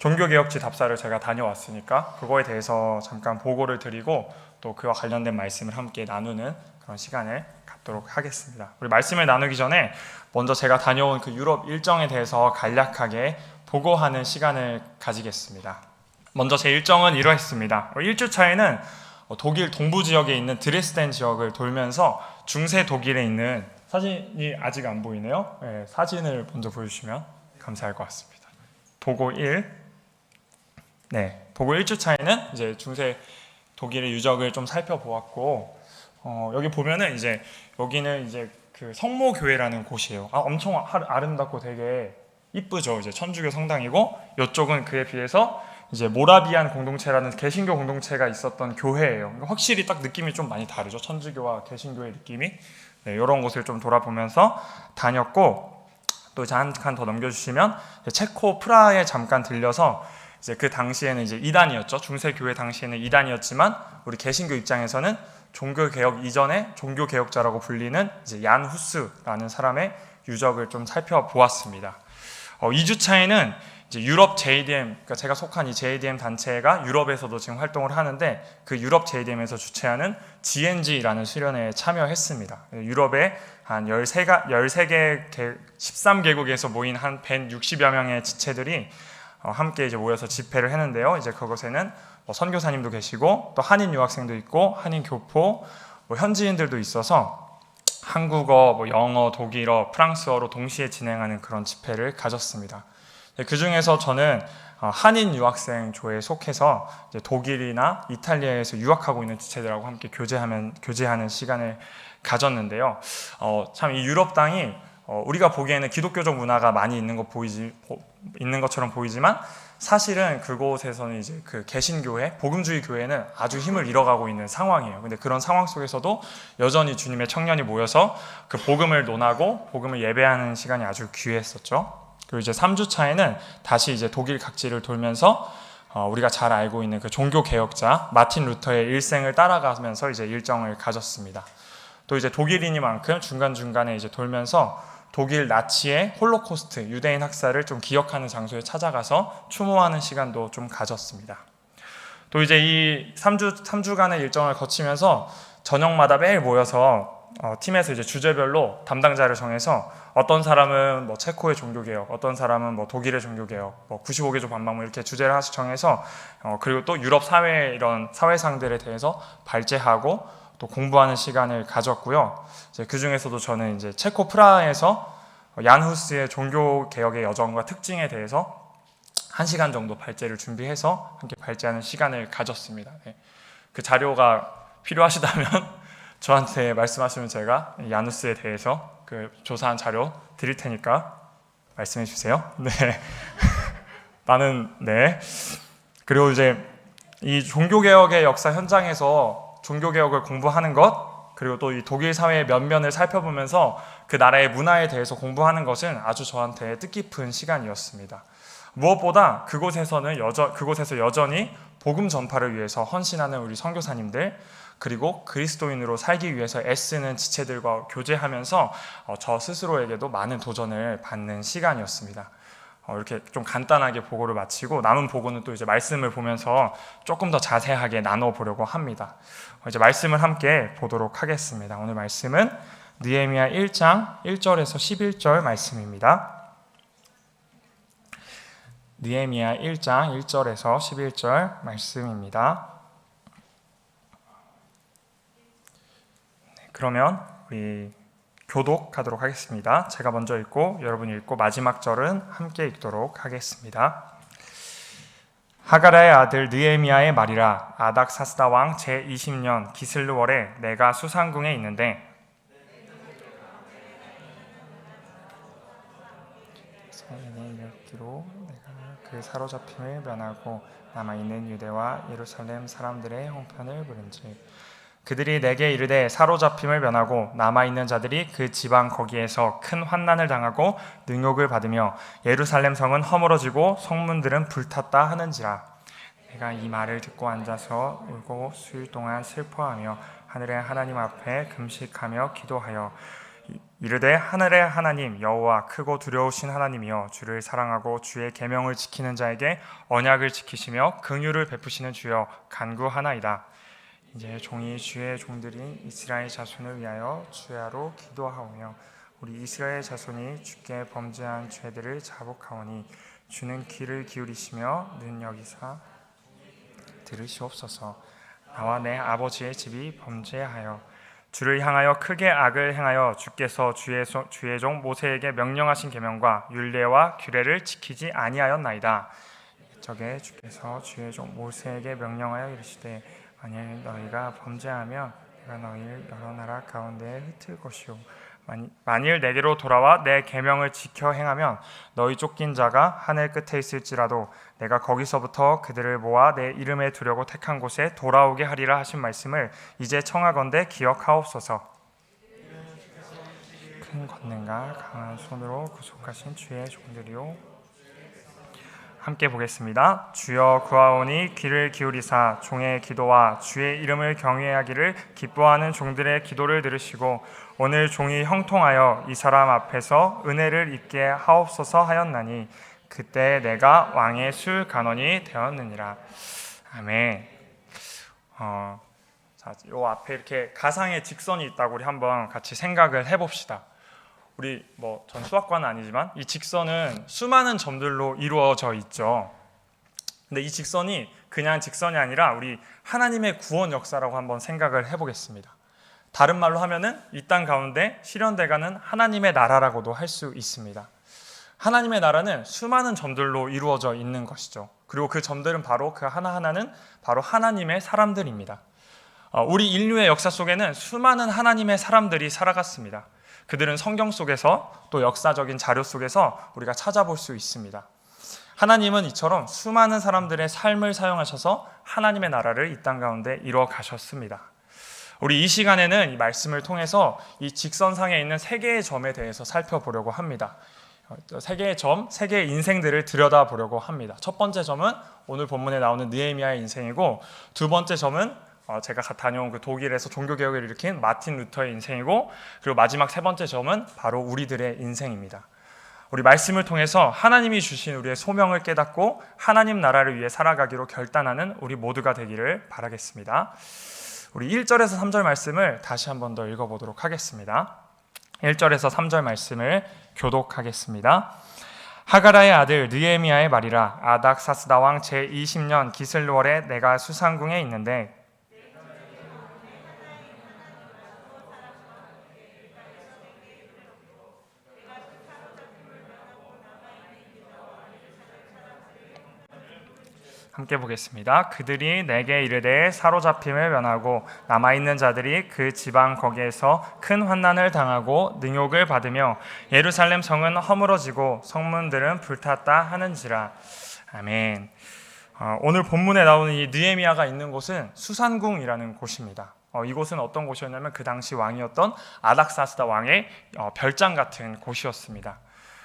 종교개혁지 답사를 제가 다녀왔으니까 그거에 대해서 잠깐 보고를 드리고 또 그와 관련된 말씀을 함께 나누는 그런 시간을 갖도록 하겠습니다. 우리 말씀을 나누기 전에 먼저 제가 다녀온 그 유럽 일정에 대해서 간략하게 보고하는 시간을 가지겠습니다. 먼저 제 일정은 이러했습니다. 1주차에는 독일 동부 지역에 있는 드레스덴 지역을 돌면서 중세 독일에 있는, 사진이 아직 안 보이네요. 네, 사진을 먼저 보여주시면 감사할 것 같습니다. 보고 1. 네, 보고 1주차에는 이제 중세 독일의 유적을 좀 살펴보았고, 여기 보면은 이제 여기는 이제 그 성모교회라는 곳이에요. 엄청 아름답고 되게 이쁘죠. 이제 천주교 성당이고, 이쪽은 그에 비해서 이제 모라비안 공동체라는 개신교 공동체가 있었던 교회예요. 확실히 딱 느낌이 좀 많이 다르죠. 천주교와 개신교의 느낌이. 네, 이런 곳을 좀 돌아보면서 다녔고, 또 이제 한 칸 더 넘겨주시면 체코 프라하에 잠깐 들려서 이제 그 당시에는 이제 이단이었죠. 중세 교회 당시에는 이단이었지만 우리 개신교 입장에서는 종교 개혁 이전에 종교 개혁자라고 불리는 이제 얀 후스라는 사람의 유적을 좀 살펴보았습니다. 2주차에는 이제 유럽 JDM, 그러니까 제가 속한 이 JDM 단체가 유럽에서도 지금 활동을 하는데 그 유럽 JDM에서 주최하는 GNG라는 수련회에 참여했습니다. 유럽의 한 13개, 13개국에서 모인 한 160여 명의 지체들이 함께 이제 모여서 집회를 했는데요. 이제 그곳에는 선교사님도 계시고 또 한인 유학생도 있고 한인 교포, 현지인들도 있어서 한국어, 영어, 독일어, 프랑스어로 동시에 진행하는 그런 집회를 가졌습니다. 그 중에서 저는 한인 유학생 조에 속해서 이제 독일이나 이탈리아에서 유학하고 있는 지체들하고 함께 교제하는 시간을 가졌는데요. 참 이 유럽 땅이 우리가 보기에는 기독교적 문화가 많이 있는 것처럼 보이지만 사실은 그곳에서는 이제 그 개신교회, 복음주의 교회는 아주 힘을 잃어가고 있는 상황이에요. 근데 그런 상황 속에서도 여전히 주님의 청년이 모여서 그 복음을 논하고 복음을 예배하는 시간이 아주 귀했었죠. 그리고 이제 3주차에는 다시 이제 독일 각지를 돌면서 우리가 잘 알고 있는 그 종교 개혁자 마틴 루터의 일생을 따라가면서 이제 일정을 가졌습니다. 또 이제 독일이니만큼 중간중간에 이제 돌면서 독일 나치의 홀로코스트, 유대인 학살을 좀 기억하는 장소에 찾아가서 추모하는 시간도 좀 가졌습니다. 또 이제 이 3주간의 일정을 거치면서 저녁마다 매일 모여서 팀에서 이제 주제별로 담당자를 정해서 어떤 사람은 뭐 체코의 종교개혁, 어떤 사람은 뭐 독일의 종교개혁, 뭐 95개조 반박 이렇게 주제를 하나씩 정해서 그리고 또 유럽 사회 이런 사회상들에 대해서 발제하고 또 공부하는 시간을 가졌고요. 이제 그 중에서도 저는 이제 체코 프라하에서 얀 후스의 종교 개혁의 여정과 특징에 대해서 1시간 정도 발제를 준비해서 함께 발제하는 시간을 가졌습니다. 네. 그 자료가 필요하시다면 저한테 말씀하시면 제가 얀 후스에 대해서 그 조사한 자료 드릴 테니까 말씀해 주세요. 네. 네. 그리고 이제 이 종교 개혁의 역사 현장에서 종교개혁을 공부하는 것, 그리고 또 이 독일 사회의 면면을 살펴보면서 그 나라의 문화에 대해서 공부하는 것은 아주 저한테 뜻깊은 시간이었습니다. 무엇보다 그곳에서 여전히 복음 전파를 위해서 헌신하는 우리 선교사님들, 그리고 그리스도인으로 살기 위해서 애쓰는 지체들과 교제하면서 저 스스로에게도 많은 도전을 받는 시간이었습니다. 이렇게 좀 간단하게 보고를 마치고 남은 보고는 또 이제 말씀을 보면서 조금 더 자세하게 나눠보려고 합니다. 이제 말씀을 함께 보도록 하겠습니다. 오늘 말씀은 느헤미야 1장 1절에서 11절 말씀입니다. 느헤미야 1장 1절에서 11절 말씀입니다. 그러면 우리 교독하도록 하겠습니다. 제가 먼저 읽고 여러분이 읽고 마지막 절은 함께 읽도록 하겠습니다. 하가라의 아들 느헤미야의 말이라. 아닥사스다 왕 제20년 기슬루월에 내가 수상궁에 있는데 멸기로 내가 그 사로잡힘을 면하고 남아있는 유대와 예루살렘 사람들의 형편을 물은즉 그들이 내게 이르되 사로잡힘을 면하고 남아있는 자들이 그 지방 거기에서 큰 환난을 당하고 능욕을 받으며 예루살렘 성은 허물어지고 성문들은 불탔다 하는지라. 내가 이 말을 듣고 앉아서 울고 수일 동안 슬퍼하며 하늘의 하나님 앞에 금식하며 기도하여 이르되 하늘의 하나님 여호와 크고 두려우신 하나님이여 주를 사랑하고 주의 계명을 지키는 자에게 언약을 지키시며 긍휼을 베푸시는 주여 간구하나이다. 이제 종이 주의 종들인 이스라엘 자손을 위하여 주야로 기도하오며 우리 이스라엘 자손이 주께 범죄한 죄들을 자복하오니 주는 귀를 기울이시며 능력이사 들으시옵소서. 나와 내 아버지의 집이 범죄하여 주를 향하여 크게 악을 행하여 주께서 주의 종 모세에게 명령하신 계명과 율례와 규례를 지키지 아니하였나이다. 저게 주께서 주의 종 모세에게 명령하여 이르시되 만일 너희가 범죄하면 내가 너희를 여러 나라 가운데에 흩을 것이요 만일 내게로 돌아와 내 계명을 지켜 행하면 너희 쫓긴 자가 하늘 끝에 있을지라도 내가 거기서부터 그들을 모아 내 이름에 두려고 택한 곳에 돌아오게 하리라 하신 말씀을 이제 청하건대 기억하옵소서. 큰 권능과 강한 손으로 구속하신 주의 종들이요 함께 보겠습니다. 주여 구하오니 귀를 기울이사 종의 기도와 주의 이름을 경외하기를 기뻐하는 종들의 기도를 들으시고 오늘 종이 형통하여 이 사람 앞에서 은혜를 입게 하옵소서 하였나니 그때 내가 왕의 술 간원이 되었느니라. 아멘. 요 앞에 이렇게 가상의 직선이 있다고 우리 한번 같이 생각을 해봅시다. 우리 전 수학과는 아니지만 이 직선은 수많은 점들로 이루어져 있죠. 근데 이 직선이 그냥 직선이 아니라 우리 하나님의 구원 역사라고 한번 생각을 해보겠습니다. 다른 말로 하면은 이 땅 가운데 실현돼가는 하나님의 나라라고도 할 수 있습니다. 하나님의 나라는 수많은 점들로 이루어져 있는 것이죠. 그리고 그 점들은 바로 그 하나하나는 바로 하나님의 사람들입니다. 우리 인류의 역사 속에는 수많은 하나님의 사람들이 살아갔습니다. 그들은 성경 속에서 또 역사적인 자료 속에서 우리가 찾아볼 수 있습니다. 하나님은 이처럼 수많은 사람들의 삶을 사용하셔서 하나님의 나라를 이 땅 가운데 이루어 가셨습니다. 우리 이 시간에는 이 말씀을 통해서 이 직선상에 있는 세 개의 점에 대해서 살펴보려고 합니다. 세 개의 점, 세 개의 인생들을 들여다보려고 합니다. 첫 번째 점은 오늘 본문에 나오는 느헤미야의 인생이고, 두 번째 점은 제가 다녀온 그 독일에서 종교개혁을 일으킨 마틴 루터의 인생이고, 그리고 마지막 세 번째 점은 바로 우리들의 인생입니다. 우리 말씀을 통해서 하나님이 주신 우리의 소명을 깨닫고 하나님 나라를 위해 살아가기로 결단하는 우리 모두가 되기를 바라겠습니다. 우리 1절에서 3절 말씀을 다시 한 번 더 읽어보도록 하겠습니다. 1절에서 3절 말씀을 교독하겠습니다. 하가라의 아들 느헤미야의 말이라. 아닥사스다 왕 제20년 기슬월에 내가 수상궁에 있는데 함께 보겠습니다. 그들이 내게 이르되 사로잡힘을 면하고 남아있는 자들이 그 지방 거기에서 큰 환난을 당하고 능욕을 받으며 예루살렘 성은 허물어지고 성문들은 불탔다 하는지라. 아멘. 오늘 본문에 나오는 이 느헤미야가 있는 곳은 수산궁이라는 곳입니다. 이곳은 어떤 곳이었냐면 그 당시 왕이었던 아닥사스다 왕의 별장 같은 곳이었습니다.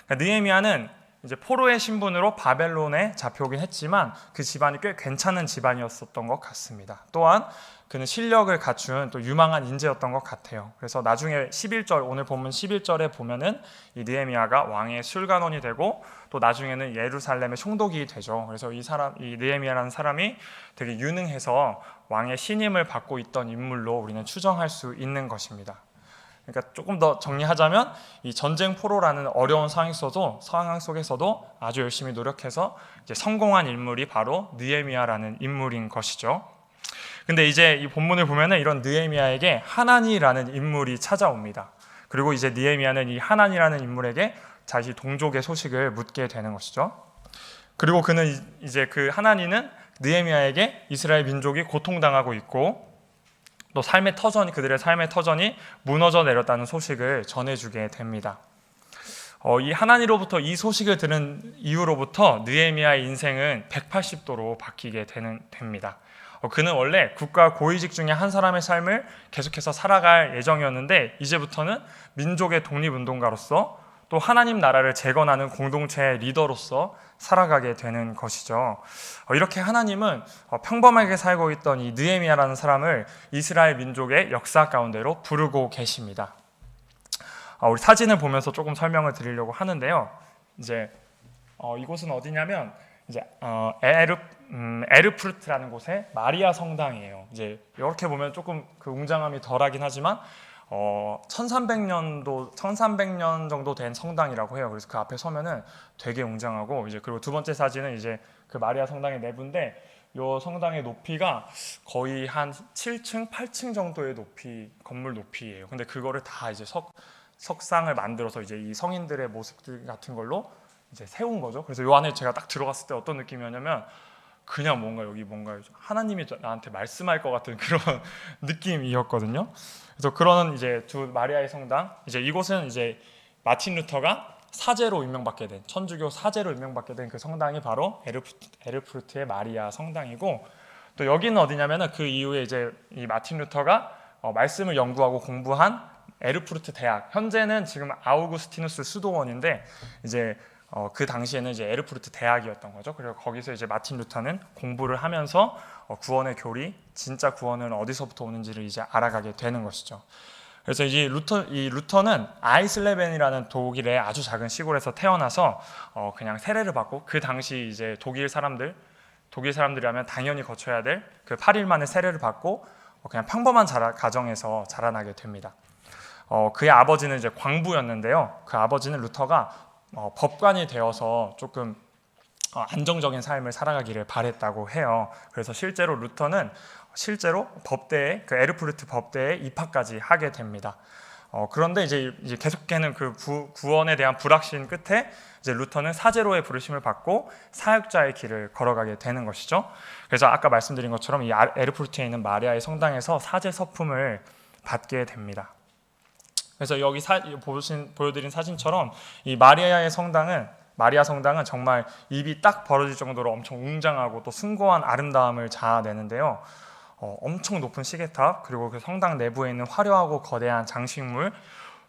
그러니까 느헤미야는 이제 포로의 신분으로 바벨론에 잡혀오긴 했지만 그 집안이 꽤 괜찮은 집안이었었던 것 같습니다. 또한 그는 실력을 갖춘 또 유망한 인재였던 것 같아요. 그래서 나중에 11절, 오늘 본문 11절에 보면은 이 느헤미야가 왕의 술관원이 되고 또 나중에는 예루살렘의 총독이 되죠. 그래서 이 느헤미야라는 사람이 되게 유능해서 왕의 신임을 받고 있던 인물로 우리는 추정할 수 있는 것입니다. 그러니까 조금 더 정리하자면 이 전쟁 포로라는 어려운 상황 속에서도 아주 열심히 노력해서 이제 성공한 인물이 바로 느헤미야라는 인물인 것이죠. 근데 이제 이 본문을 보면은 이런 느헤미야에게 하나니라는 인물이 찾아옵니다. 그리고 이제 느헤미야는 이 하나니라는 인물에게 자기 동족의 소식을 묻게 되는 것이죠. 그리고 그는 이제 그 하나니는 느헤미야에게 이스라엘 민족이 고통당하고 있고 또 그들의 삶의 터전이 무너져 내렸다는 소식을 전해주게 됩니다. 이 하나니로부터 이 소식을 들은 이후로부터 느헤미야의 인생은 180도로 바뀌게 됩니다. 그는 원래 국가 고위직 중에 한 사람의 삶을 계속해서 살아갈 예정이었는데 이제부터는 민족의 독립운동가로서 또 하나님 나라를 재건하는 공동체의 리더로서 살아가게 되는 것이죠. 이렇게 하나님은 평범하게 살고 있던 이 느헤미야라는 사람을 이스라엘 민족의 역사 가운데로 부르고 계십니다. 우리 사진을 보면서 조금 설명을 드리려고 하는데요. 이제 이곳은 어디냐면 이제 에르푸르트라는 곳의 마리아 성당이에요. 이제 이렇게 보면 조금 그 웅장함이 덜하긴 하지만 1300년 정도 된 성당이라고 해요. 그래서 그 앞에 서면은 되게 웅장하고, 이제 그리고 두 번째 사진은 이제 그 마리아 성당의 내부인데, 이 성당의 높이가 거의 한 7층, 8층 정도의 건물 높이예요. 근데 그거를 다 이제 석상을 만들어서 이제 이 성인들의 모습들 같은 걸로 이제 세운 거죠. 그래서 이 안에 제가 딱 들어갔을 때 어떤 느낌이었냐면, 그냥 여기 뭔가 하나님이 나한테 말씀할 것 같은 그런 느낌이었거든요. 그래서 그런 이제 두 마리아의 성당, 이제 이곳은 이제 마틴 루터가 사제로 임명받게 된, 천주교 사제로 임명받게 된 그 성당이 바로 에르푸르트의 마리아 성당이고, 또 여기는 어디냐면은 그 이후에 이제 이 마틴 루터가 말씀을 연구하고 공부한 에르푸르트 대학, 현재는 지금 아우구스티누스 수도원인데 이제 그 당시에는 이제 에르푸르트 대학이었던 거죠. 그래서 거기서 이제 마틴 루터는 공부를 하면서 구원의 교리, 진짜 구원은 어디서부터 오는지를 이제 알아가게 되는 것이죠. 그래서 이제 루터는 아이슬레벤이라는 독일의 아주 작은 시골에서 태어나서 그냥 세례를 받고, 그 당시 이제 독일 사람들이라면 당연히 거쳐야 될 그 8일 만에 세례를 받고 그냥 평범한 가정에서 자라나게 됩니다. 그의 아버지는 이제 광부였는데요. 그 아버지는 루터가 법관이 되어서 조금 안정적인 삶을 살아가기를 바랬다고 해요. 그래서 실제로 루터는 법대에, 그 에르푸르트 법대에 입학까지 하게 됩니다. 그런데 이제 계속되는 그 구원에 대한 불확신 끝에 이제 루터는 사제로의 부르심을 받고 사역자의 길을 걸어가게 되는 것이죠. 그래서 아까 말씀드린 것처럼 이 에르푸르트에 있는 마리아의 성당에서 사제 서품을 받게 됩니다. 그래서 여기 보여드린 사진처럼 이 마리아 성당은 정말 입이 딱 벌어질 정도로 엄청 웅장하고 또 숭고한 아름다움을 자아내는데요. 엄청 높은 시계탑, 그리고 그 성당 내부에 있는 화려하고 거대한 장식물,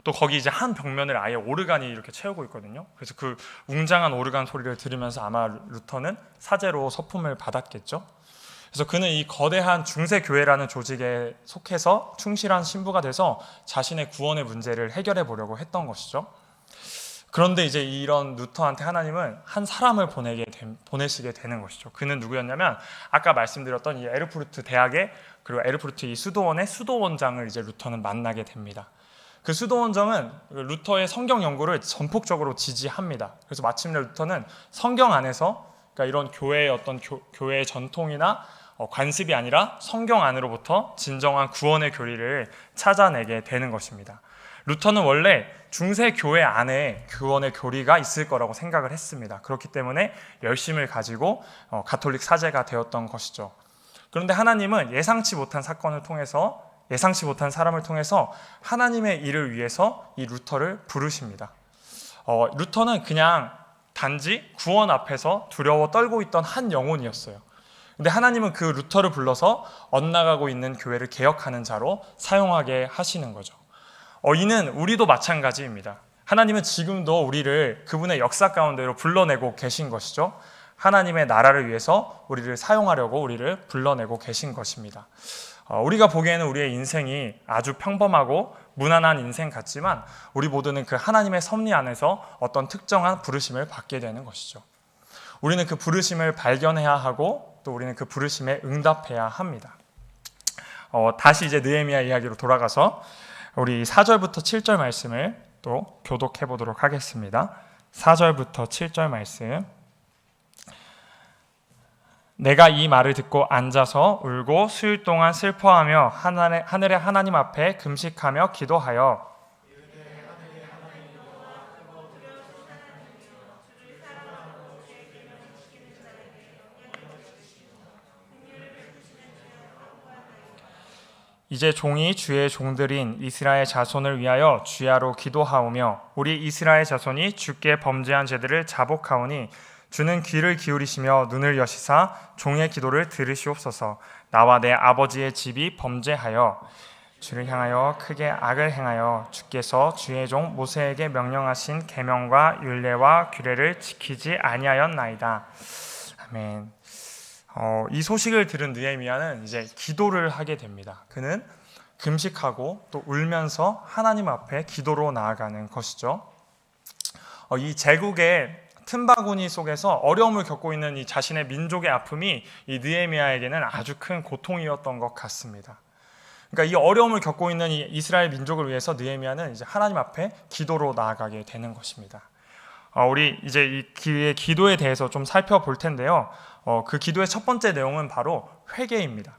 또 거기 이제 한 벽면을 아예 오르간이 이렇게 채우고 있거든요. 그래서 그 웅장한 오르간 소리를 들으면서 아마 루터는 사제로 서품을 받았겠죠. 그래서 그는 이 거대한 중세교회라는 조직에 속해서 충실한 신부가 돼서 자신의 구원의 문제를 해결해 보려고 했던 것이죠. 그런데 이제 이런 루터한테 하나님은 한 사람을 보내시게 되는 것이죠. 그는 누구였냐면 아까 말씀드렸던 이 에르푸르트 대학의, 그리고 에르푸르트 이 수도원의 수도원장을 이제 루터는 만나게 됩니다. 그 수도원장은 루터의 성경 연구를 전폭적으로 지지합니다. 그래서 마침내 루터는 성경 안에서, 그러니까 이런 교회의 어떤 교회의 전통이나 관습이 아니라 성경 안으로부터 진정한 구원의 교리를 찾아내게 되는 것입니다. 루터는 원래 중세 교회 안에 구원의 교리가 있을 거라고 생각을 했습니다. 그렇기 때문에 열심을 가지고 가톨릭 사제가 되었던 것이죠. 그런데 하나님은 예상치 못한 사람을 통해서 하나님의 일을 위해서 이 루터를 부르십니다. 루터는 그냥 단지 구원 앞에서 두려워 떨고 있던 한 영혼이었어요. 근데 하나님은 그 루터를 불러서 엇나가고 있는 교회를 개혁하는 자로 사용하게 하시는 거죠. 이는 우리도 마찬가지입니다. 하나님은 지금도 우리를 그분의 역사 가운데로 불러내고 계신 것이죠. 하나님의 나라를 위해서 우리를 사용하려고 우리를 불러내고 계신 것입니다. 우리가 보기에는 우리의 인생이 아주 평범하고 무난한 인생 같지만 우리 모두는 그 하나님의 섭리 안에서 어떤 특정한 부르심을 받게 되는 것이죠. 우리는 그 부르심을 발견해야 하고 또 우리는 그 부르심에 응답해야 합니다. 다시 이제 느헤미야 이야기로 돌아가서 우리 4절부터 7절 말씀을 또 교독해 보도록 하겠습니다. 4절부터 7절 말씀. 내가 이 말을 듣고 앉아서 울고 수일 동안 슬퍼하며 하늘의 하나님 앞에 금식하며 기도하여 이제 종이 주의 종들인 이스라엘 자손을 위하여 주야로 기도하오며 우리 이스라엘 자손이 주께 범죄한 죄들을 자복하오니 주는 귀를 기울이시며 눈을 여시사 종의 기도를 들으시옵소서. 나와 내 아버지의 집이 범죄하여 주를 향하여 크게 악을 행하여 주께서 주의 종 모세에게 명령하신 계명과 율례와 규례를 지키지 아니하였나이다. 아멘. 이 소식을 들은 느헤미야는 이제 기도를 하게 됩니다. 그는 금식하고 또 울면서 하나님 앞에 기도로 나아가는 것이죠. 이 제국의 틈바구니 속에서 어려움을 겪고 있는 이 자신의 민족의 아픔이 이 느헤미야에게는 아주 큰 고통이었던 것 같습니다. 그러니까 이 어려움을 겪고 있는 이 이스라엘 민족을 위해서 느헤미야는 이제 하나님 앞에 기도로 나아가게 되는 것입니다. 우리 이제 이 기도에 대해서 좀 살펴볼 텐데요. 그 기도의 첫 번째 내용은 바로 회개입니다.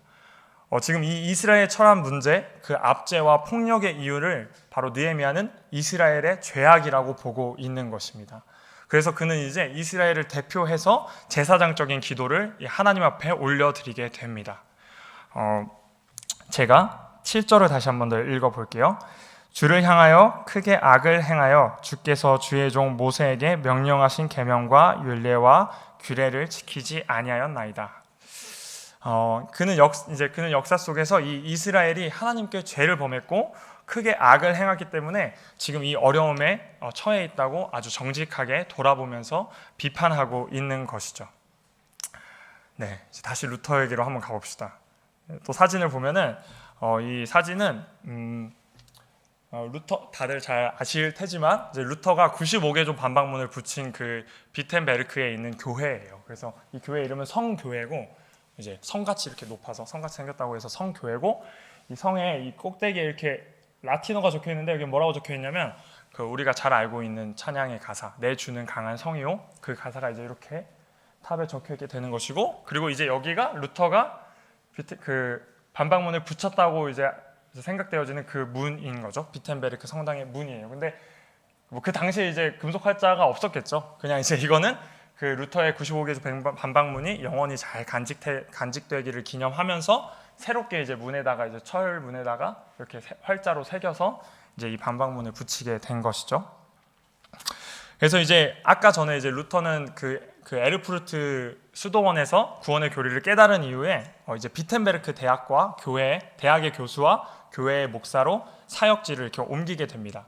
지금 이 이스라엘의 처한 문제, 그 압제와 폭력의 이유를 바로 느헤미야는 이스라엘의 죄악이라고 보고 있는 것입니다. 그래서 그는 이제 이스라엘을 대표해서 제사장적인 기도를 하나님 앞에 올려드리게 됩니다. 제가 7절을 다시 한번 더 읽어볼게요. 주를 향하여 크게 악을 행하여 주께서 주의 종 모세에게 명령하신 계명과 율례와 규례를 지키지 아니하였나이다. 그는 역사 속에서 이 이스라엘이 하나님께 죄를 범했고 크게 악을 행했기 때문에 지금 이 어려움에 처해 있다고 아주 정직하게 돌아보면서 비판하고 있는 것이죠. 네, 다시 루터에게로 한번 가봅시다. 또 사진을 보면은 이 사진은 루터 다들 잘 아실 테지만 이제 루터가 95개조 반박문을 붙인 그 비텐베르크에 있는 교회예요. 그래서 이 교회 이름은 성교회고 이제 성같이 이렇게 높아서 성같이 생겼다고 해서 성교회고 이 성에 이 꼭대기에 이렇게 라틴어가 적혀 있는데 여기 뭐라고 적혀 있냐면 그 우리가 잘 알고 있는 찬양의 가사 내 주는 강한 성이요 그 가사가 이제 이렇게 탑에 적혀 있게 되는 것이고 그리고 이제 여기가 루터가 그 반박문을 붙였다고 이제 생각되어지는 그 문인 거죠. 비텐베르크 성당의 문이에요. 근데 뭐 그 당시에 이제 금속 활자가 없었겠죠. 그냥 이제 이거는 그 루터의 95개조 반박문이 영원히 잘 간직되기를 기념하면서 새롭게 이제 문에다가 이제 철 문에다가 이렇게 활자로 새겨서 이제 이 반박문을 붙이게 된 것이죠. 그래서 이제 아까 전에 이제 루터는 그 에르푸르트 수도원에서 구원의 교리를 깨달은 이후에 이제 비텐베르크 대학과 대학의 교수와 교회의 목사로 사역지를 이렇게 옮기게 됩니다.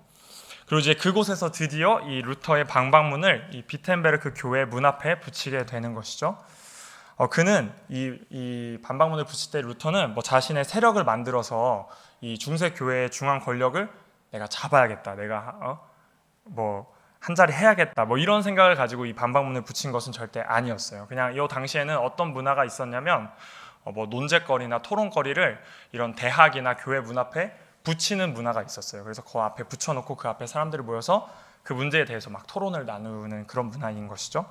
그리고 이제 그곳에서 드디어 이 루터의 반박문을 이 비텐베르크 교회 문 앞에 붙이게 되는 것이죠. 그는 이 반박문을 붙일 때 루터는 뭐 자신의 세력을 만들어서 이 중세 교회의 중앙 권력을 내가 잡아야겠다, 내가 뭐 한 자리 해야겠다, 뭐 이런 생각을 가지고 이 반박문을 붙인 것은 절대 아니었어요. 그냥 이 당시에는 어떤 문화가 있었냐면 뭐 논쟁거리나 토론거리를 이런 대학이나 교회 문 앞에 붙이는 문화가 있었어요. 그래서 그 앞에 붙여놓고 그 앞에 사람들이 모여서 그 문제에 대해서 막 토론을 나누는 그런 문화인 것이죠.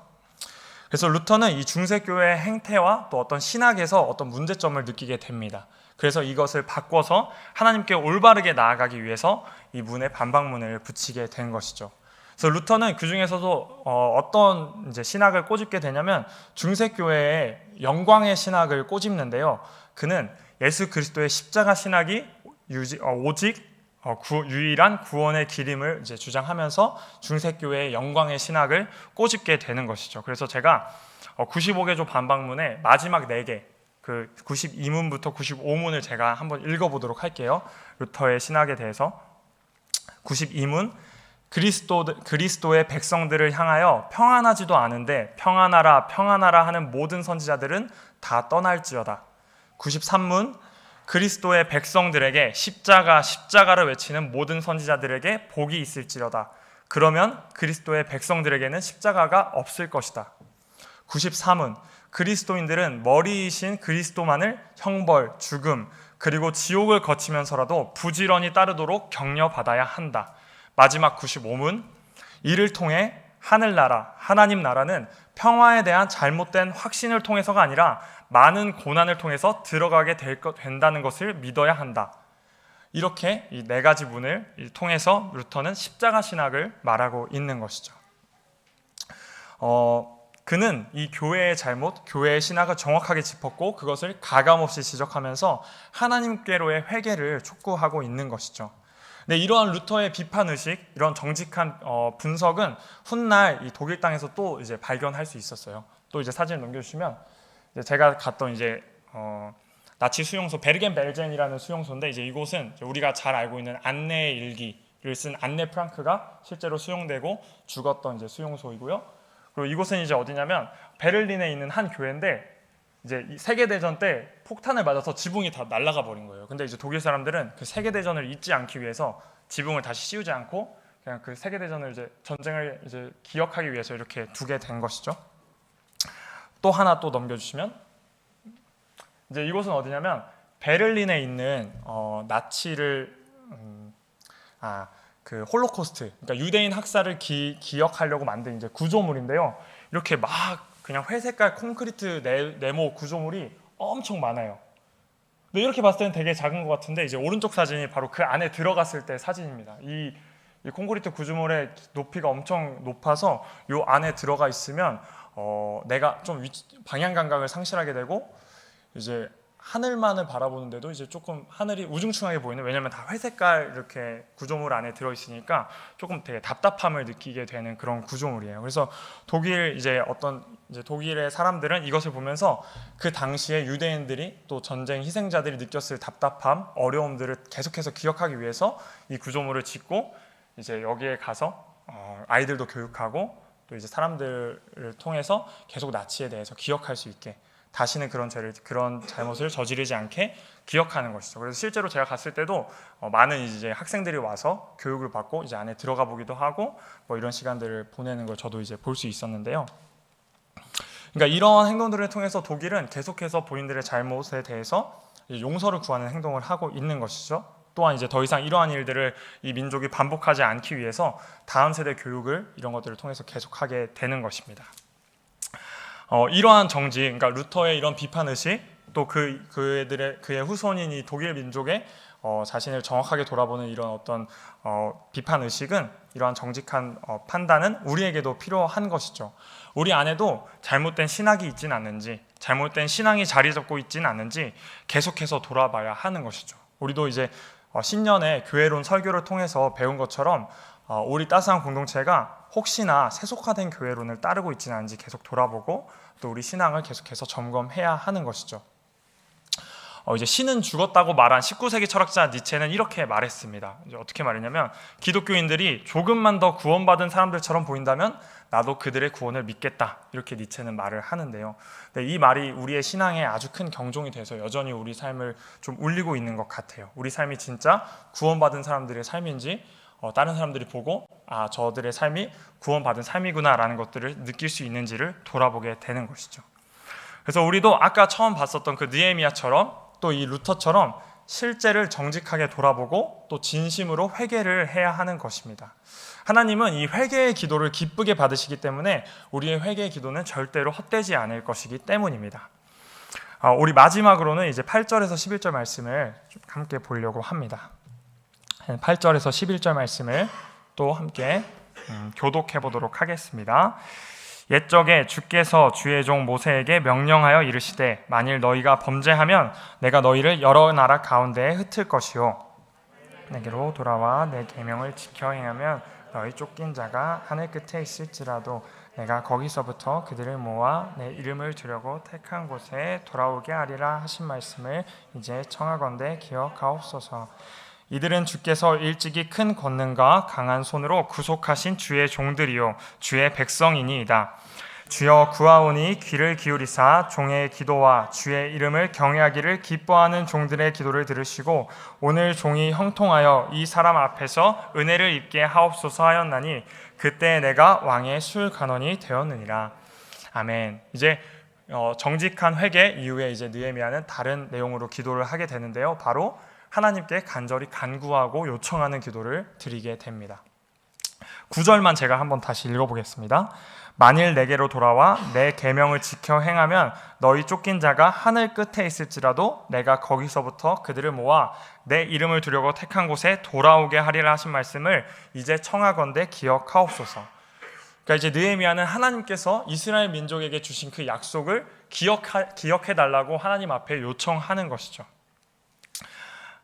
그래서 루터는 이 중세교회의 행태와 또 어떤 신학에서 어떤 문제점을 느끼게 됩니다. 그래서 이것을 바꿔서 하나님께 올바르게 나아가기 위해서 이 문에 반박문을 붙이게 된 것이죠. 그래서 루터는 그 중에서도 어떤 이제 신학을 꼬집게 되냐면 중세교회의 영광의 신학을 꼬집는데요. 그는 예수 그리스도의 십자가 신학이 오직 유일한 구원의 길임을 이제 주장하면서 중세교회의 영광의 신학을 꼬집게 되는 것이죠. 그래서 제가 95개조 반박문의 마지막 4개, 그 92문부터 95문을 제가 한번 읽어보도록 할게요. 루터의 신학에 대해서. 92문, 그리스도의 백성들을 향하여 평안하지도 않은데 평안하라 평안하라 하는 모든 선지자들은 다 떠날지어다. 93문, 그리스도의 백성들에게 십자가를 외치는 모든 선지자들에게 복이 있을지어다. 그러면 그리스도의 백성들에게는 십자가가 없을 것이다. 93은 그리스도인들은 머리이신 그리스도만을 형벌, 죽음, 그리고 지옥을 거치면서라도 부지런히 따르도록 격려받아야 한다. 마지막 95문, 이를 통해 하늘나라, 하나님 나라는 평화에 대한 잘못된 확신을 통해서가 아니라 많은 고난을 통해서 들어가게 된다는 것을 믿어야 한다. 이렇게 이 4가지 문을 통해서 루터는 십자가 신학을 말하고 있는 것이죠. 그는 이 교회의 잘못, 교회의 신학을 정확하게 짚었고 그것을 가감없이 지적하면서 하나님께로의 회개를 촉구하고 있는 것이죠. 네, 이러한 루터의 비판의식, 이런 정직한 분석은 훗날 이 독일 땅에서 또 이제 발견할 수 있었어요. 또 이제 사진을 넘겨주시면 이제 제가 갔던 이제 나치 수용소 베르겐벨젠이라는 수용소인데 이제 이곳은 우리가 잘 알고 있는 안네의 일기를 쓴 안네 프랑크가 실제로 수용되고 죽었던 이제 수용소이고요. 그리고 이곳은 이제 어디냐면 베를린에 있는 한 교회인데 이제 이 세계대전 때 폭탄을 맞아서 지붕이 다 날아가 버린 거예요. 근데 이제 독일 사람들은 그 세계대전을 잊지 않기 위해서 지붕을 다시 씌우지 않고 그냥 그 세계대전을 이제 전쟁을 이제 기억하기 위해서 이렇게 두게 된 것이죠. 또 하나 또 넘겨주시면, 이제 이곳은 어디냐면 베를린에 있는 나치를 그 홀로코스트, 그러니까 유대인 학살을 기억하려고 만든 이제 구조물인데요. 이렇게 막 그냥 회색깔 콘크리트 네모 구조물이 엄청 많아요. 근데 이렇게 봤을 때는 되게 작은 것 같은데, 이제 오른쪽 사진이 바로 그 안에 들어갔을 때 사진입니다. 이 콘크리트 구조물의 높이가 엄청 높아서 이 안에 들어가 있으면 내가 좀 방향 감각을 상실하게 되고, 이제 하늘만을 바라보는데도 이제 조금 하늘이 우중충하게 보이는, 왜냐면 다 회색깔 이렇게 구조물 안에 들어있으니까 조금 되게 답답함을 느끼게 되는 그런 구조물이에요. 그래서 독일의 사람들은 이것을 보면서 그 당시에 유대인들이 또 전쟁 희생자들이 느꼈을 답답함, 어려움들을 계속해서 기억하기 위해서 이 구조물을 짓고, 이제 여기에 가서 아이들도 교육하고 또 이제 사람들을 통해서 계속 나치에 대해서 기억할 수 있게, 다시는 그런 잘못을 저지르지 않게 기억하는 것이죠. 그래서 실제로 제가 갔을 때도 많은 이제 학생들이 와서 교육을 받고 이제 안에 들어가 보기도 하고 뭐 이런 시간들을 보내는 걸 저도 이제 볼 수 있었는데요. 그러니까 이러한 행동들을 통해서 독일은 계속해서 본인들의 잘못에 대해서 용서를 구하는 행동을 하고 있는 것이죠. 또한 이제 더 이상 이러한 일들을 이 민족이 반복하지 않기 위해서 다음 세대 교육을 이런 것들을 통해서 계속하게 되는 것입니다. 이러한 정지, 그러니까 루터의 이런 비판 의식, 또 그의 후손인 이 독일 민족의 자신을 정확하게 돌아보는 이런 어떤 비판 의식은, 이러한 정직한 판단은 우리에게도 필요한 것이죠. 우리 안에도 잘못된 신학이 있진 않는지, 잘못된 신앙이 자리 잡고 있진 않는지 계속해서 돌아봐야 하는 것이죠. 우리도 이제 신년에 교회론 설교를 통해서 배운 것처럼 우리 따스한 공동체가 혹시나 세속화된 교회론을 따르고 있지는 않은지 계속 돌아보고, 또 우리 신앙을 계속해서 점검해야 하는 것이죠. 이제 신은 죽었다고 말한 19세기 철학자 니체는 이렇게 말했습니다. 이제 어떻게 말했냐면, 기독교인들이 조금만 더 구원받은 사람들처럼 보인다면 나도 그들의 구원을 믿겠다, 이렇게 니체는 말을 하는데요. 이 말이 우리의 신앙에 아주 큰 경종이 돼서 여전히 우리 삶을 좀 울리고 있는 것 같아요. 우리 삶이 진짜 구원받은 사람들의 삶인지, 다른 사람들이 보고 저들의 삶이 구원받은 삶이구나 라는 것들을 느낄 수 있는지를 돌아보게 되는 것이죠. 그래서 우리도 아까 처음 봤었던 그 느헤미야처럼, 또 이 루터처럼 실제를 정직하게 돌아보고 또 진심으로 회개를 해야 하는 것입니다. 하나님은 이 회개의 기도를 기쁘게 받으시기 때문에 우리의 회개의 기도는 절대로 헛되지 않을 것이기 때문입니다. 우리 마지막으로는 이제 8절에서 11절 말씀을 좀 함께 보려고 합니다. 8절에서 11절 말씀을 또 함께 교독해 보도록 하겠습니다. 옛적에 주께서 주의 종 모세에게 명령하여 이르시되, 만일 너희가 범죄하면 내가 너희를 여러 나라 가운데에 흩을 것이요, 내게로 돌아와 내 계명을 지켜 행하면 너희 쫓긴 자가 하늘 끝에 있을지라도 내가 거기서부터 그들을 모아 내 이름을 두려고 택한 곳에 돌아오게 하리라 하신 말씀을 이제 청하건대 기억하옵소서. 이들은 주께서 일찍이 큰 권능과 강한 손으로 구속하신 주의 종들이요 주의 백성이니이다. 주여 구하오니 귀를 기울이사 종의 기도와 주의 이름을 경외하기를 기뻐하는 종들의 기도를 들으시고 오늘 종이 형통하여 이 사람 앞에서 은혜를 입게 하옵소서 하였나니 그때 내가 왕의 술간원이 되었느니라. 아멘. 이제 정직한 회개 이후에 이제 느헤미야는 다른 내용으로 기도를 하게 되는데요. 바로 하나님께 간절히 간구하고 요청하는 기도를 드리게 됩니다. 9절만 제가 한번 다시 읽어보겠습니다. 만일 내게로 돌아와 내 계명을 지켜 행하면 너희 쫓긴 자가 하늘 끝에 있을지라도 내가 거기서부터 그들을 모아 내 이름을 두려고 택한 곳에 돌아오게 하리라 하신 말씀을 이제 청하건대 기억하옵소서. 그러니까 이제 느헤미야는 하나님께서 이스라엘 민족에게 주신 그 약속을 기억해 달라고 하나님 앞에 요청하는 것이죠.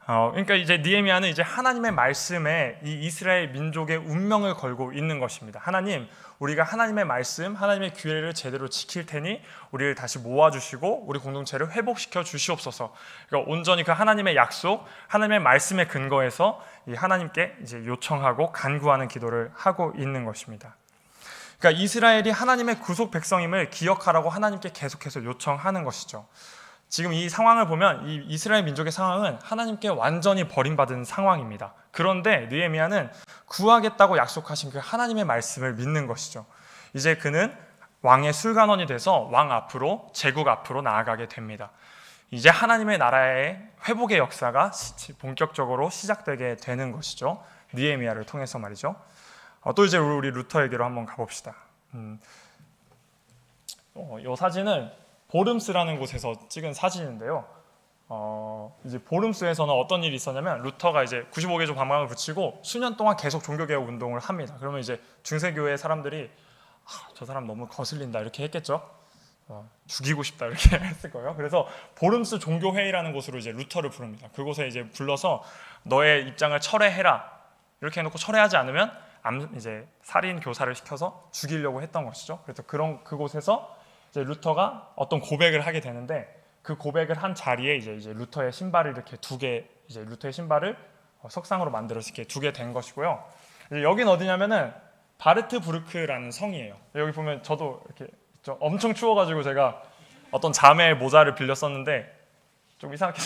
그러니까 이제 느헤미야는 이제 하나님의 말씀에 이 이스라엘 민족의 운명을 걸고 있는 것입니다. 하나님, 우리가 하나님의 말씀, 하나님의 규례를 제대로 지킬 테니 우리를 다시 모아주시고 우리 공동체를 회복시켜 주시옵소서. 그러니까 온전히 그 하나님의 약속, 하나님의 말씀에 근거해서 이 하나님께 이제 요청하고 간구하는 기도를 하고 있는 것입니다. 그러니까 이스라엘이 하나님의 구속 백성임을 기억하라고 하나님께 계속해서 요청하는 것이죠. 지금 이 상황을 보면 이 이스라엘 민족의 상황은 하나님께 완전히 버림받은 상황입니다. 그런데 느헤미야는 구하겠다고 약속하신 그 하나님의 말씀을 믿는 것이죠. 이제 그는 왕의 술관원이 돼서 왕 앞으로, 제국 앞으로 나아가게 됩니다. 이제 하나님의 나라의 회복의 역사가 본격적으로 시작되게 되는 것이죠. 느헤미야를 통해서 말이죠. 또 이제 우리 루터에게로 한번 가봅시다. 이 사진은 보름스라는 곳에서 찍은 사진인데요. 이제 보름스에서는 어떤 일이 있었냐면 루터가 이제 95개조 방방을 붙이고 수년 동안 계속 종교개혁 운동을 합니다. 그러면 이제 중세교회 사람들이 저 사람 너무 거슬린다 이렇게 했겠죠. 죽이고 싶다 이렇게 했을 거예요. 그래서 보름스 종교회의라는 곳으로 이제 루터를 부릅니다. 그곳에 이제 불러서 너의 입장을 철회해라 이렇게 해놓고 철회하지 않으면 이제 살인 교사를 시켜서 죽이려고 했던 것이죠. 그래서 그곳에서 이제 루터가 어떤 고백을 하게 되는데 그 고백을 한 자리에 이제 루터의 신발을 이렇게 이제 루터의 신발을 석상으로 만들어서 이렇게 두게 된 것이고요. 여긴 어디냐면은 바르트부르크라는 성이에요. 여기 보면 저도 이렇게 엄청 추워가지고 제가 어떤 자매의 모자를 빌렸었는데 좀 이상하게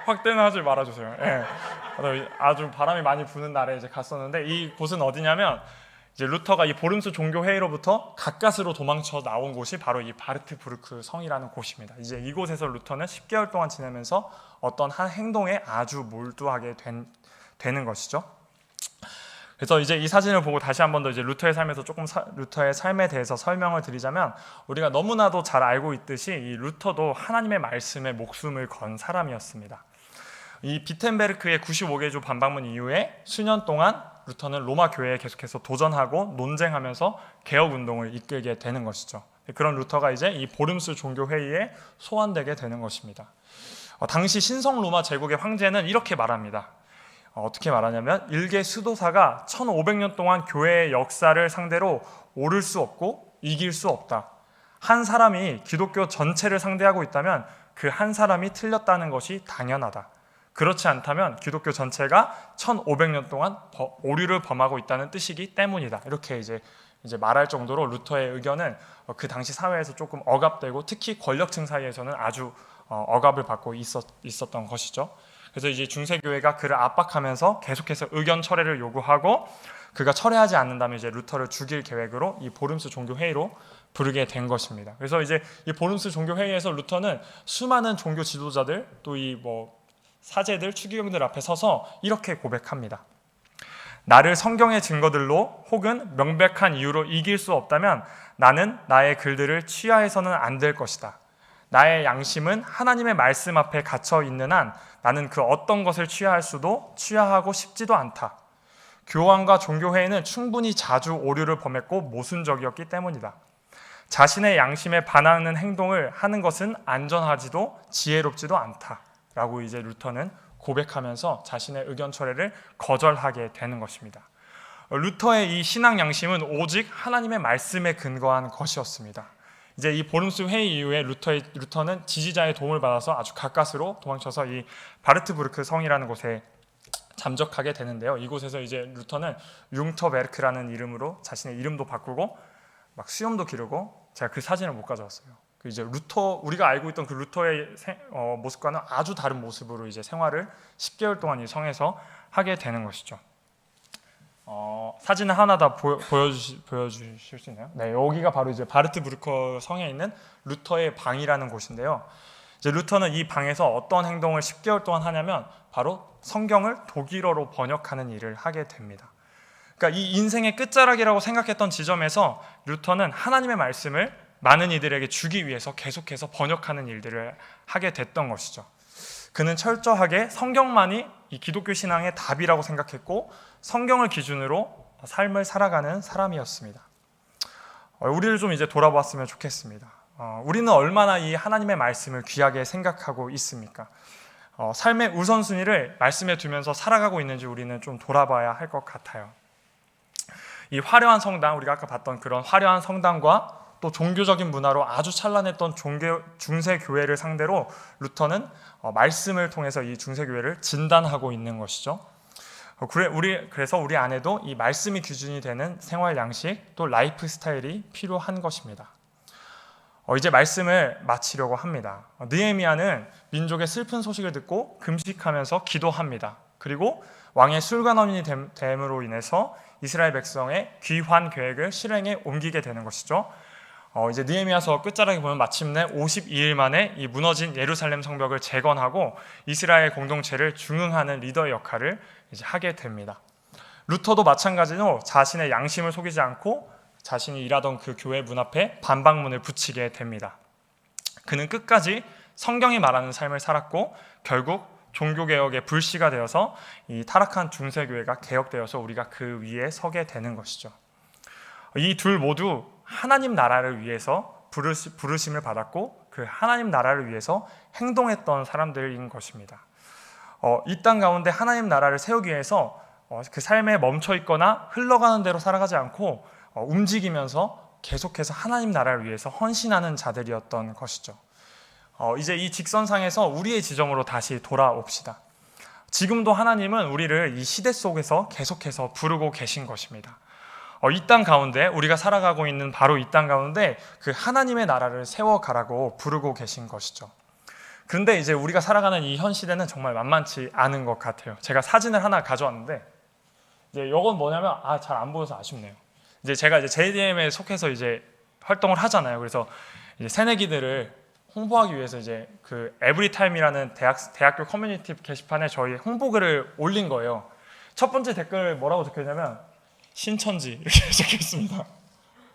확대는 하지 말아주세요. 예. 아주 바람이 많이 부는 날에 이제 갔었는데 이 곳은 어디냐면 이제 루터가 이 보름스 종교 회의로부터 가까스로 도망쳐 나온 곳이 바로 이 바르트부르크 성이라는 곳입니다. 이제 이곳에서 루터는 10개월 동안 지내면서 어떤 한 행동에 아주 몰두하게 되는 것이죠. 그래서 이제 이 사진을 보고 다시 한 번 더 이제 루터의 삶에서 루터의 삶에 대해서 설명을 드리자면 우리가 너무나도 잘 알고 있듯이 이 루터도 하나님의 말씀에 목숨을 건 사람이었습니다. 이 비텐베르크의 95개조 반박문 이후에 수년 동안 루터는 로마 교회에 계속해서 도전하고 논쟁하면서 개혁 운동을 이끌게 되는 것이죠. 그런 루터가 이제 이 보름스 종교 회의에 소환되게 되는 것입니다. 당시 신성 로마 제국의 황제는 이렇게 말합니다. 어떻게 말하냐면 일개 수도사가 1500년 동안 교회의 역사를 상대로 오를 수 없고 이길 수 없다. 한 사람이 기독교 전체를 상대하고 있다면 그 한 사람이 틀렸다는 것이 당연하다. 그렇지 않다면 기독교 전체가 1500년 동안 오류를 범하고 있다는 뜻이기 때문이다. 이렇게 이제 말할 정도로 루터의 의견은 그 당시 사회에서 조금 억압되고 특히 권력층 사이에서는 아주 억압을 받고 있었던 것이죠. 그래서 이제 중세교회가 그를 압박하면서 계속해서 의견 철회를 요구하고 그가 철회하지 않는다면 이제 루터를 죽일 계획으로 이 보름스 종교 회의로 부르게 된 것입니다. 그래서 이제 이 보름스 종교 회의에서 루터는 수많은 종교 지도자들 또 이 사제들 추기경들 앞에 서서 이렇게 고백합니다. 나를 성경의 증거들로 혹은 명백한 이유로 이길 수 없다면 나는 나의 글들을 취하해서는 안 될 것이다. 나의 양심은 하나님의 말씀 앞에 갇혀 있는 한 나는 그 어떤 것을 취하할 수도 취하하고 싶지도 않다. 교황과 종교회의는 충분히 자주 오류를 범했고 모순적이었기 때문이다. 자신의 양심에 반하는 행동을 하는 것은 안전하지도 지혜롭지도 않다. 라고 이제 루터는 고백하면서 자신의 의견 철회를 거절하게 되는 것입니다. 루터의 이 신앙 양심은 오직 하나님의 말씀에 근거한 것이었습니다. 이제 이 보름스 회의 이후에 루터는 지지자의 도움을 받아서 아주 가까스로 도망쳐서 이 바르트부르크 성이라는 곳에 잠적하게 되는데요. 이곳에서 이제 루터는 융터베르크라는 이름으로 자신의 이름도 바꾸고 막 수염도 기르고 제가 그 사진을 못 가져왔어요. 이제 우리가 알고 있던 그 루터의 모습과는 아주 다른 모습으로 이제 생활을 10개월 동안 이 성에서 하게 되는 것이죠. 사진을 하나 더 보여주실 수 있나요? 네, 여기가 바로 이제 바르트부르크 성에 있는 루터의 방이라는 곳인데요. 이제 루터는 이 방에서 어떤 행동을 10개월 동안 하냐면 바로 성경을 독일어로 번역하는 일을 하게 됩니다. 그러니까 이 인생의 끝자락이라고 생각했던 지점에서 루터는 하나님의 말씀을 많은 이들에게 주기 위해서 계속해서 번역하는 일들을 하게 됐던 것이죠. 그는 철저하게 성경만이 이 기독교 신앙의 답이라고 생각했고 성경을 기준으로 삶을 살아가는 사람이었습니다. 우리를 좀 이제 돌아봤으면 좋겠습니다. 우리는 얼마나 이 하나님의 말씀을 귀하게 생각하고 있습니까? 삶의 우선순위를 말씀에 두면서 살아가고 있는지 우리는 좀 돌아봐야 할 것 같아요. 이 화려한 성당, 우리가 아까 봤던 그런 화려한 성당과 또 종교적인 문화로 아주 찬란했던 중세교회를 상대로 루터는 말씀을 통해서 이 중세교회를 진단하고 있는 것이죠. 그래서 우리 안에도 이 말씀이 기준이 되는 생활 양식 또 라이프 스타일이 필요한 것입니다. 이제 말씀을 마치려고 합니다. 느헤미야는 민족의 슬픈 소식을 듣고 금식하면서 기도합니다. 그리고 왕의 술관원이 됨으로 인해서 이스라엘 백성의 귀환 계획을 실행에 옮기게 되는 것이죠. 이제 느헤미야서 끝자락에 보면 마침내 52일 만에 이 무너진 예루살렘 성벽을 재건하고 이스라엘 공동체를 중흥하는 리더의 역할을 이제 하게 됩니다. 루터도 마찬가지로 자신의 양심을 속이지 않고 자신이 일하던 그 교회 문 앞에 반박문을 붙이게 됩니다. 그는 끝까지 성경이 말하는 삶을 살았고 결국 종교개혁의 불씨가 되어서 이 타락한 중세교회가 개혁되어서 우리가 그 위에 서게 되는 것이죠. 이 둘 모두 하나님 나라를 위해서 부르심을 받았고 그 하나님 나라를 위해서 행동했던 사람들인 것입니다. 이 땅 가운데 하나님 나라를 세우기 위해서 그 삶에 멈춰 있거나 흘러가는 대로 살아가지 않고 움직이면서 계속해서 하나님 나라를 위해서 헌신하는 자들이었던 것이죠. 이제 이 직선상에서 우리의 지점으로 다시 돌아옵시다. 지금도 하나님은 우리를 이 시대 속에서 계속해서 부르고 계신 것입니다. 이 땅 가운데 우리가 살아가고 있는 바로 이 땅 가운데 그 하나님의 나라를 세워가라고 부르고 계신 것이죠. 그런데 이제 우리가 살아가는 이 현 시대는 정말 만만치 않은 것 같아요. 제가 사진을 하나 가져왔는데 이제 이건 뭐냐면 잘 안 보여서 아쉽네요. 이제 제가 이제 JDM에 속해서 이제 활동을 하잖아요. 그래서 이제 새내기들을 홍보하기 위해서 이제 그 에브리타임이라는 대학교 커뮤니티 게시판에 저희 홍보글을 올린 거예요. 첫 번째 댓글 뭐라고 적혀있냐면 신천지 이렇게 적혀있습니다.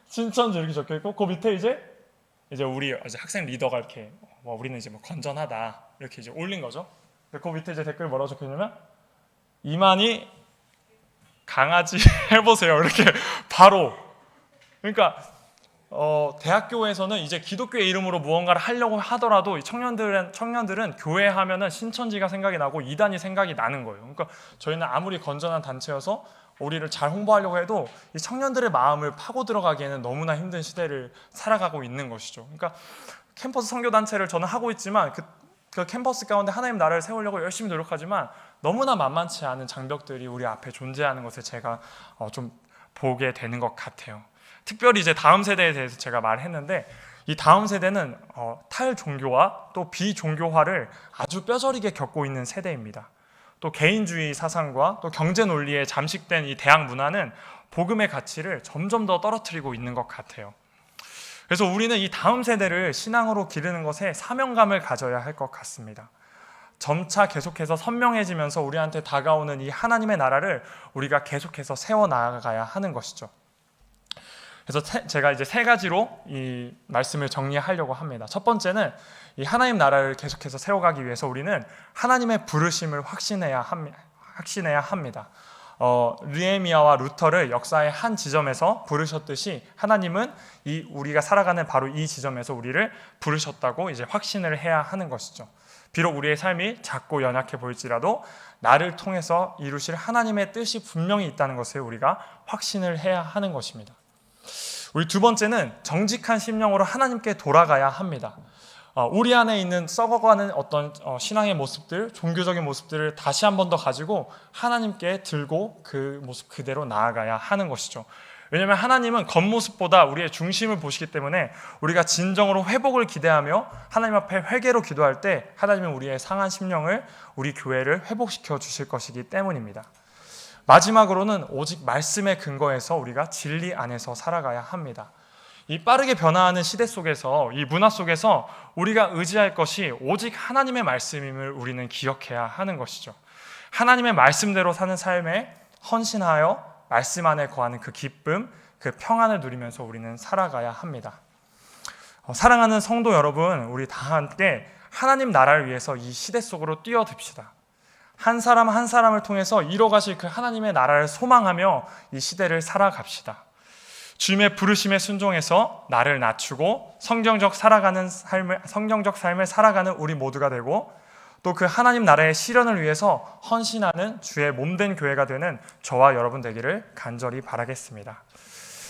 신천지 이렇게 적혀있고 그 밑에 이제 우리 이제 학생 리더가 이렇게 우리는 이제 건전하다 이렇게 이제 올린 거죠. 그 밑에 이제 댓글 뭐라고 적혀있냐면 이만희 강아지 해보세요 이렇게 바로. 그러니까 대학교에서는 이제 기독교의 이름으로 무언가를 하려고 하더라도 이 청년들은 교회 하면은 신천지가 생각이 나고 이단이 생각이 나는 거예요. 그러니까 저희는 아무리 건전한 단체여서 우리를 잘 홍보하려고 해도 이 청년들의 마음을 파고 들어가기에는 너무나 힘든 시대를 살아가고 있는 것이죠. 그러니까 캠퍼스 선교단체를 저는 하고 있지만 그 캠퍼스 가운데 하나님 나라를 세우려고 열심히 노력하지만 너무나 만만치 않은 장벽들이 우리 앞에 존재하는 것을 제가 좀 보게 되는 것 같아요. 특별히 이제 다음 세대에 대해서 제가 말했는데 이 다음 세대는 탈종교와 또 비종교화를 아주 뼈저리게 겪고 있는 세대입니다. 또 개인주의 사상과 또 경제 논리에 잠식된 이 대학 문화는 복음의 가치를 점점 더 떨어뜨리고 있는 것 같아요. 그래서 우리는 이 다음 세대를 신앙으로 기르는 것에 사명감을 가져야 할 것 같습니다. 점차 계속해서 선명해지면서 우리한테 다가오는 이 하나님의 나라를 우리가 계속해서 세워나가야 하는 것이죠. 그래서 제가 이제 세 가지로 이 말씀을 정리하려고 합니다. 첫 번째는 이 하나님 나라를 계속해서 세워가기 위해서 우리는 하나님의 부르심을 확신해야 합니다. 느헤미야와 루터를 역사의 한 지점에서 부르셨듯이 하나님은 우리가 살아가는 바로 이 지점에서 우리를 부르셨다고 이제 확신을 해야 하는 것이죠. 비록 우리의 삶이 작고 연약해 보일지라도 나를 통해서 이루실 하나님의 뜻이 분명히 있다는 것을 우리가 확신을 해야 하는 것입니다. 우리 두 번째는 정직한 심령으로 하나님께 돌아가야 합니다. 우리 안에 있는 썩어가는 어떤 신앙의 모습들, 종교적인 모습들을 다시 한 번 더 가지고 하나님께 들고 그 모습 그대로 나아가야 하는 것이죠. 왜냐하면 하나님은 겉모습보다 우리의 중심을 보시기 때문에 우리가 진정으로 회복을 기대하며 하나님 앞에 회개로 기도할 때 하나님은 우리의 상한 심령을, 우리 교회를 회복시켜 주실 것이기 때문입니다. 마지막으로는 오직 말씀에 근거해서 우리가 진리 안에서 살아가야 합니다. 이 빠르게 변화하는 시대 속에서, 이 문화 속에서 우리가 의지할 것이 오직 하나님의 말씀임을 우리는 기억해야 하는 것이죠. 하나님의 말씀대로 사는 삶에 헌신하여 말씀 안에 거하는 그 기쁨, 그 평안을 누리면서 우리는 살아가야 합니다. 사랑하는 성도 여러분, 우리 다 함께 하나님 나라를 위해서 이 시대 속으로 뛰어듭시다. 한 사람 한 사람을 통해서 이뤄가실 그 하나님의 나라를 소망하며 이 시대를 살아갑시다. 주님의 부르심에 순종해서 나를 낮추고 성경적 삶을 살아가는 우리 모두가 되고 또 그 하나님 나라의 실현을 위해서 헌신하는 주의 몸된 교회가 되는 저와 여러분 되기를 간절히 바라겠습니다.